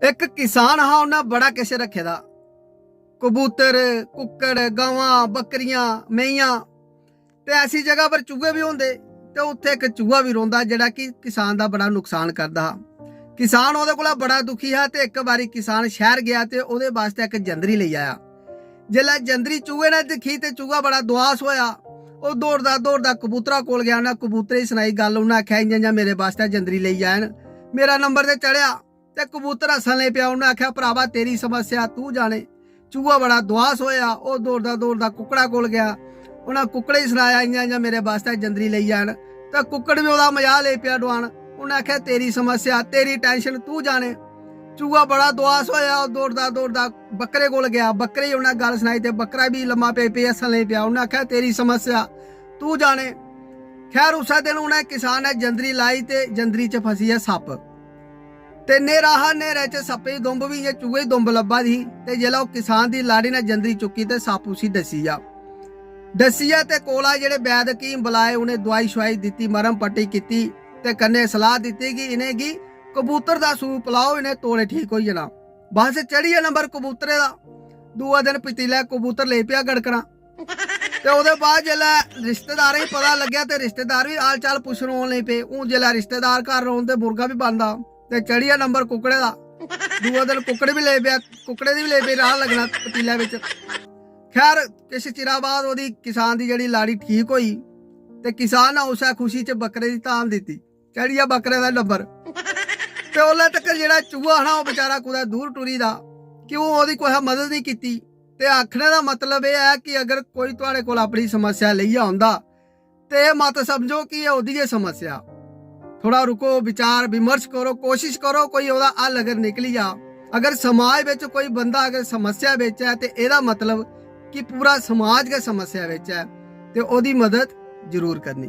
एक किसान हा उन्हें बड़ा किश रखे दा कबूतर कुक्कड़ गवां बकरियां मेहियां ते ऐसी जगह पर चूहे भी होंदे ते उत्थे एक चूहा भी रोंदा जेड़ा कि किसान दा बड़ा नुकसान करदा हा। किसान ओहदे कोला बड़ा दुखी हा ते एक बारी किसान शहर गया ते ओहदे वास्ते एक जंदरी लेई आया। जेल्लै जंदरी चूहे ने दिखी ते चूहा बड़ा दुआस होया। ओह दौड़दा दौड़दा कबूतरा कोल गया। उन्हें कबूतरे गी सनाई गल। उन्हें आख्या इंज इंज मेरे वास्ते जंदरी लेई आन। मेरा नंबर ते चढ़िया ते कबूतर हसन लग पिया। उन्हें आख्या भरावा तेरी समस्या तू जाने। चूहा बड़ा दुआस होया। ओह दौड़दा दौड़दा कुकड़ा कोल गया। उन्हें कुकड़े गी सनाया इंज इंज मेरे वास्ते जंदरी लेई आन। ते कुकड़ भी ओहदा मजाक ले पिया डुआन। उन्हें आख्या तेरी समस्या तेरी टेंशन तू जाने। चूहा बड़ा दुआस होया। दौड़दा दौड़दा बकरे कोल गया। बकरे ही उन्हें गल सुनाई ते बकरा भी लम्मा पे पे हसन लग पिया। उन्हें आख्या तेरी समस्या तू जाने। खैर उस दिन उन्हें किसान ने जंदरी लाई ते जंदरी च फसी है सप ते नेरा हा। नेरे च सप्पे दी दुंब भी इयां चूहे दी दुंब लब्भा दी। ते जेल्लै ओह किसान दी लाड़ी ने जंदरी चुकी ते सप उसी दसिया ते कोला जेड़े वैद हकीम बुलाए। उन्हें दवाई शवाई दित्ती मरम पट्टी कीती ते कन्नै सलाह दित्ती कि इनेंगी कबूतर दा सूप पिलाओ इन्हें तौले ठीक हो जाना। बस चढ़िया नंबर कबूतरे दा। दूआ दिन पतीले कबूतर ले पिया गड़कना ते ओहदे बाद जेल्लै रिश्तेदारें गी पता लग्या ते रिश्तेदार भी हाल चाल पुच्छन आउण लगी पे। हून जेल्लै रिश्तेदार घर रौन ते मुर्गा भी बनदा ते चढ़िया नंबर कुकड़े दा। दूआ दिन कुकड़ भी ले पिया। कुकड़े दी भी ले पे राह लगना पतीले बिच। खैर किश चिरा बाद ओहदी किसान दी जेड़ी लाड़ी ठीक होई ते किसान ने उसे खुशी च बकरे दी धाम दित्ती। चढ़िया बकरे दा नंबर ते ओल्ले तक्कर जेड़ा चूहा ना ओह बेचारा कुदै दूर टुरी दा कि ओह ओहदी कोई मदद नहीं कीती। ते आखने दा मतलब यह है कि अगर कोई तुहाडे कोल अपनी समस्या लेइयै आउंदा ते मत समझो कि एह ओहदी गै समस्या। थोड़ा रुको विचार विमर्श करो कोशिश करो कोई ओहदा हल अगर निकली जा। अगर समाज विच कोई बंदा अगर समस्या विच है ते एहदा मतलब कि पूरा समाज गै समस्या विच है ते ओहदी मदद जरूर करनी।